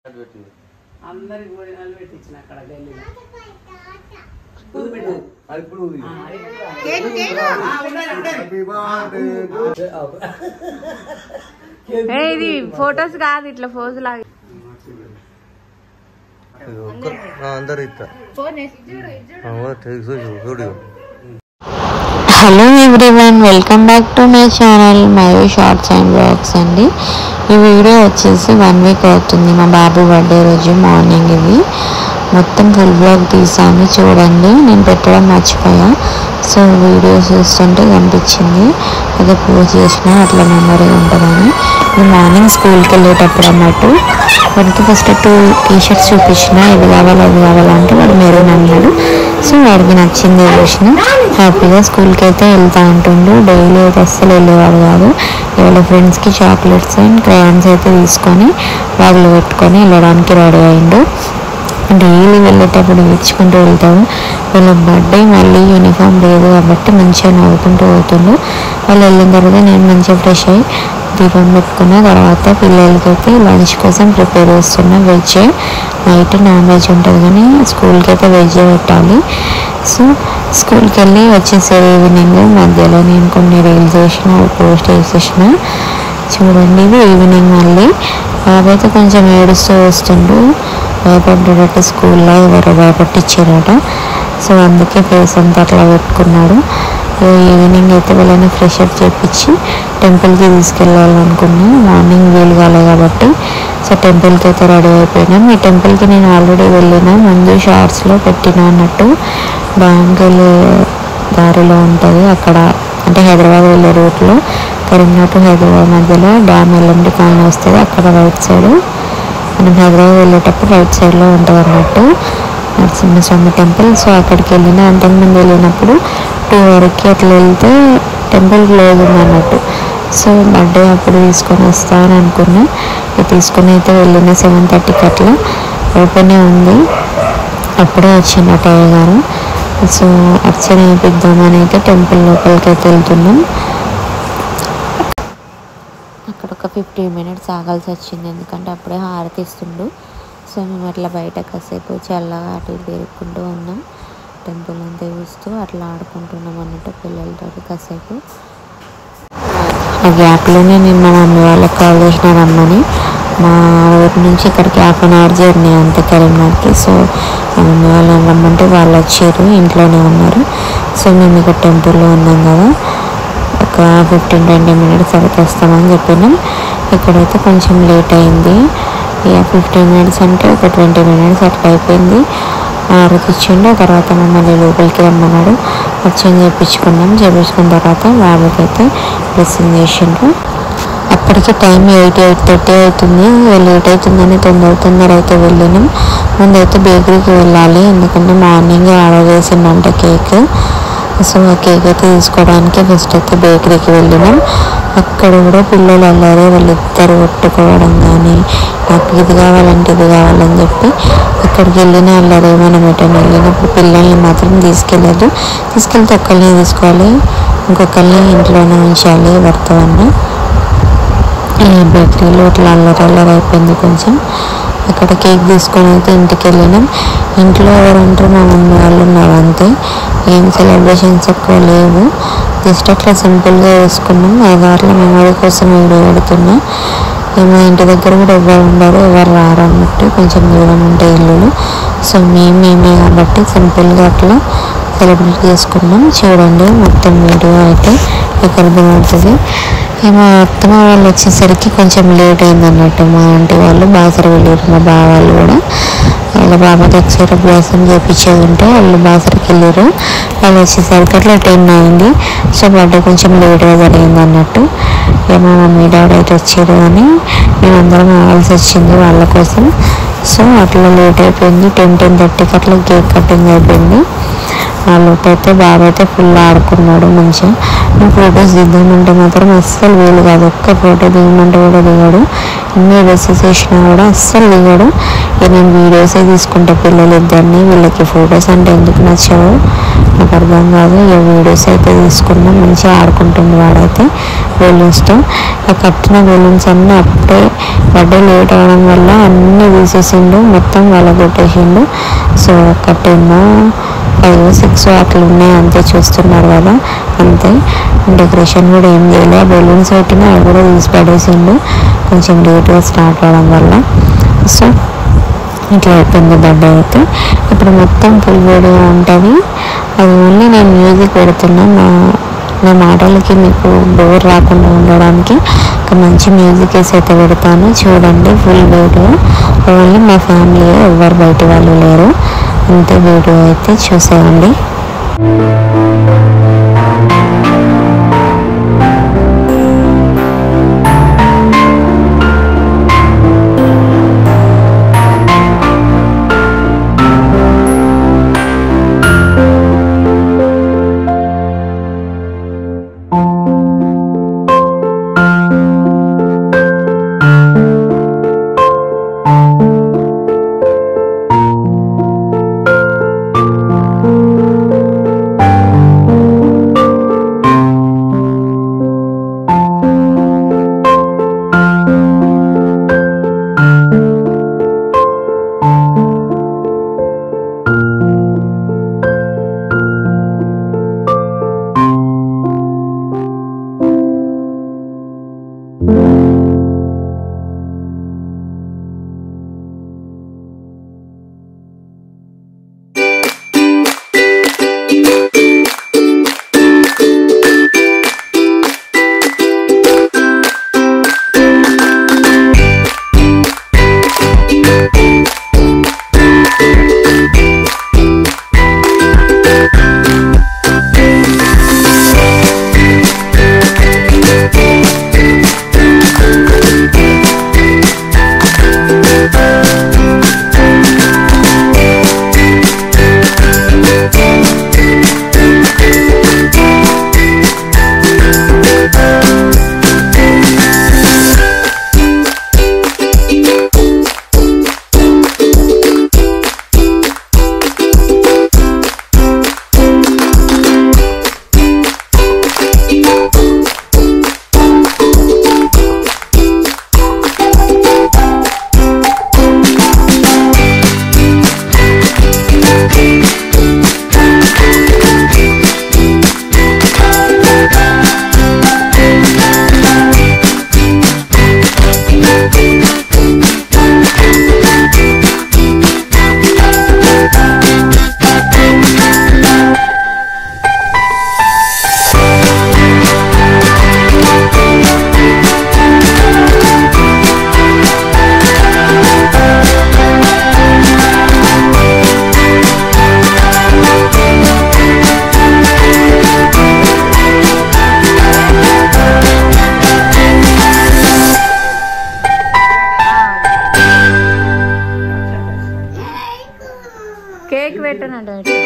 అందరికి భోజనాలు పెట్టించిన అక్కడ గల్లీలో ఇది ఫొటోస్ కాదు ఇట్లా ఫోజ్ లాగా hello everyone, welcome back to my channel my shorts and blogs అండి. ఈ వీడియో వచ్చేసి 1 వీక్ అవుతుంది మా బాబు బర్త్డే రోజు మార్నింగ్. ఇది మొత్తం ఫుల్ బ్లాగ్ తీసాను చూడండి. నేను పెట్టడం మర్చిపోయా, సో వీడియో చూస్తుంటే కనిపించింది అదే పోస్ట్ చేసిన, అట్లా మెమరీ ఉంటుందని. ఇది మార్నింగ్ స్కూల్కి వెళ్ళేటప్పుడు అన్నట్టు వాడికి ఫస్ట్ 2 టీషర్ట్స్ చూపించిన, ఇది కావాలి అది కావాలంటే వాడు మెరూన్ అన్నాడు. సో వాడికి నచ్చింది చూసిన హ్యాపీగా స్కూల్కి అయితే వెళ్తూ ఉంటుండు. డైలీ అయితే అస్సలు వెళ్ళేవాడు కాదు. వాళ్ళ ఫ్రెండ్స్కి చాక్లెట్స్ అండ్ క్రయాన్స్ అయితే తీసుకొని బ్యాగ్లో పెట్టుకొని వెళ్ళడానికి రెడీ అయిండు. డైలీ వెళ్ళేటప్పుడు ఇచ్చుకుంటూ వెళ్తాడు. వీళ్ళ బర్త్డే మళ్ళీ యూనిఫామ్ లేదు కాబట్టి మంచిగా నవ్వుకుంటూ పోతుండు. వాళ్ళు వెళ్ళిన తర్వాత నేను మంచిగా ఫ్రెష్ అయ్యి దీపం పెట్టుకున్న తర్వాత పిల్లలకైతే లంచ్ కోసం ప్రిపేర్ చేస్తున్నా. వెజ్ నైట్ నాన్ వెజ్ ఉంటుంది కానీ స్కూల్కి అయితే వెజ్ పెట్టాలి. సో స్కూల్కి వెళ్ళి వచ్చేసే ఈవినింగ్ మధ్యలో నేను కొన్ని రీల్స్ చేసిన, పోస్ట్ చేసేసిన చూడండి. ఇది ఈవినింగ్ మళ్ళీ బాబు అయితే కొంచెం ఏడుస్తూ వస్తుండు. భయపడ్డాడట, స్కూల్లో ఎవరో భయపట్టించారట. సో అందుకే ఫేస్ అంతా అట్లా పెట్టుకున్నాడు. ఈవినింగ్ అయితే వాళ్ళని ఫ్రెష్ అప్ చేయించి టెంపుల్కి తీసుకెళ్ళాలనుకున్నా. మార్నింగ్ వీలు కాలేదు కాబట్టి సో టెంపుల్కి అయితే రెడీ అయిపోయినాం. ఈ టెంపుల్కి నేను ఆల్రెడీ వెళ్ళిన, ముందు షార్ట్స్లో పెట్టిన అన్నట్టు. బ్యాంకులు దారిలో ఉంటుంది అక్కడ, అంటే హైదరాబాద్ వెళ్ళే రూట్లో కరీంనగర్ టు హైదరాబాద్ మధ్యలో డ్యామ్ ఎల్ఎండి కాలనీ వస్తుంది. అక్కడ రైట్ సైడ్ మనం హైదరాబాద్ వెళ్ళేటప్పుడు రైట్ సైడ్లో ఉంటుంది అన్నట్టు నరసింహస్వామి టెంపుల్. సో అక్కడికి వెళ్ళిన, అంతకుముందు వెళ్ళినప్పుడు 2 వరకు అట్లా వెళ్తే టెంపుల్ క్లోజ్ ఉంది అన్నట్టు. సో బర్త్డే అప్పుడు తీసుకొని వస్తాను అనుకున్నా. తీసుకొని అయితే వెళ్ళిన 7:30కి అట్లా ఓపెనే ఉంది. అప్పుడే వచ్చిందట అయ్య గారు. సో అర్చన వేపిద్దామని అయితే టెంపుల్ లోపలికి అయితే వెళ్తున్నాం. అక్కడ ఒక 15 మినిట్స్ ఆగాల్సి వచ్చింది, ఎందుకంటే అప్పుడే హారతి ఇస్తుండు. సో మేము అట్లా బయట కాసేపు చల్లగా అటు ఇటు తిరుగుకుంటూ ఉన్నాం. టెంపుల్ అంతా చూస్తూ అట్లా ఆడుకుంటున్నాం అన్నట్టు పిల్లలతో కాసేపు. ఆ గ్యాప్లోనే నేను మా మమ్మీ వాళ్ళకి కాల్ చేసిన రమ్మని. మా ఊరి నుంచి ఇక్కడికి 1/2 అవర్ జర్నీ అంతే కరీంనగర్కి. సో మా మమ్మీ వాళ్ళని రమ్మంటే వాళ్ళు వచ్చారు, ఇంట్లోనే ఉన్నారు. సో మేము ఇక్కడ టెంపుల్లో ఉన్నాం కదా, ఒక 15-20 మినిట్స్ తర్వాత వస్తామని చెప్పినాం. ఇక్కడైతే కొంచెం లేట్ అయింది. ఇక 15 మినిట్స్ అంటే ఒక 20 మినిట్స్ అట్లా అయిపోయింది. హారతి ఇచ్చిండు. తర్వాత మమ్మల్ని లోపలికి రమ్మన్నాడు. వచ్చి చేపించుకున్న తర్వాత బాబుకి అయితే డ్రెస్సింగ్ చేసిండ్రు. అప్పటికి టైం 8-8:30 అవుతుంది. లేట్ అవుతుందని తొందర అయితే వెళ్ళినాం. ముందైతే బేకరీకి వెళ్ళాలి, ఎందుకంటే మార్నింగ్ ఆర్డర్ చేసిందంట కేక్. సో ఆ కేక్ అయితే తీసుకోవడానికి ఫస్ట్ అయితే బేకరీకి వెళ్ళినాం. అక్కడ కూడా పిల్లలు అల్లారే, వాళ్ళిద్దరు కొట్టుకోవడం కానీ నాకు ఇది కావాలంటే ఇది కావాలని చెప్పి అక్కడికి వెళ్ళిన అల్లారే. మనం ఎటైనా వెళ్ళినప్పుడు పిల్లల్ని మాత్రం తీసుకెళ్ళదు. తీసుకెళ్తే ఒక్కరిని తీసుకోవాలి, ఇంకొకరిని ఇంట్లోనే ఉంచాలి భర్తవన్న. ఈ బేకరీలో ఇట్లా అల్లరి అయిపోయింది కొంచెం. అక్కడ కేక్ తీసుకొని అయితే ఇంటికి వెళ్ళినాం. ఇంట్లో ఎవరంటారు, మా మమ్మీ వాళ్ళు ఉన్నారు అంతే. ఏం సెలబ్రేషన్స్ ఎక్కువ లేవు, జస్ట్ అట్లా సింపుల్గా వేసుకున్నాం. ఐదారులో మెమరీ కోసం వీడియో పెడుతున్నా. మా ఇంటి దగ్గర కూడా ఎవరు ఉండరు, ఎవరు రారు అన్నట్టు, కొంచెం దూరం ఉంటే ఇల్లులు. సో మేమే కాబట్టి సింపుల్గా అట్లా సెలబ్రేట్ చేసుకున్నాం. చూడండి మొత్తం వీడియో అయితే మీకు అర్థమవుతుంది. మా అత్తమ్మ వాళ్ళు వచ్చేసరికి కొంచెం లేట్ అయింది అన్నట్టు. మా ఆంటీ వాళ్ళు బాసర వెళ్ళారు, మా బావ వాళ్ళు కూడా. వాళ్ళ బాబాతో ఒకసారి అభ్యాసం చేయించేది ఉంటే వాళ్ళు బాసరికి వెళ్ళారు. వాళ్ళు వచ్చేసరికి అట్లా 10 అయింది. సో బర్త్డే కొంచెం లేట్గా జరిగింది అన్నట్టు. మా మమ్మీ డాడీ అయితే వచ్చారు కానీ మేమందరం ఆవాల్సి వచ్చింది వాళ్ళ కోసం. సో అట్లా లేట్ అయిపోయింది. 10-10:30కి అట్లా కేక్ కటింగ్ అయిపోయింది. ఆ లోపైతే బాబు అయితే ఫుల్ ఆడుకున్నాడు మంచిగా. మేము ఫొటోస్ దిద్దామంటే మాత్రం అస్సలు వీలు కాదు. ఒక్క ఫోటో దిగమంటే కూడా దిగాడు. ఎన్ని డ్రెస్సెస్ వేసినా కూడా అస్సలు దిగాడు. ఇక నేను వీడియోసే తీసుకుంటా పిల్లలు ఇద్దరిని. వీళ్ళకి ఫొటోస్ అంటే ఎందుకు నచ్చావు నాకు అర్థం కాదు. ఇక వీడియోస్ అయితే తీసుకున్నాం. మంచిగా ఆడుకుంటుంది వాడైతే బెలూన్స్తో. ఆ కట్టిన బెలూన్స్ అన్నీ అప్పుడే బర్త్డే లేట్ అవ్వడం వల్ల అన్నీ తీసేసిండు, మొత్తం వలగొట్టేసిండు. సో ఒకటేమో 5, 6 అట్లా ఉన్నాయి అంతే, చూస్తున్నారు కదా అంతే. డెకరేషన్ కూడా ఏం చేయలే, బెలూన్స్ పెట్టినా అవి కూడా తీసి పడేసిండు కొంచెం లేట్గా స్టార్ట్ అవ్వడం వల్ల. సో ఇట్లా అయిపోయింది బర్త్డే అయితే. ఇప్పుడు మొత్తం ఫుల్ వీడియో ఉంటుంది. అది ఓన్లీ నేను మ్యూజిక్ పెడుతున్నా, నా మాటలకి మీకు బోర్ రాకుండా ఉండడానికి ఒక మంచి మ్యూజిక్ వేసి అయితే పెడతాను. చూడండి ఫుల్ వీడియో. ఓన్లీ మా ఫ్యామిలీ, ఎవరు బయట వాళ్ళు లేరు. అంతే వీడియో అయితే చూసేయండి. కేక్ పెట్టనండి.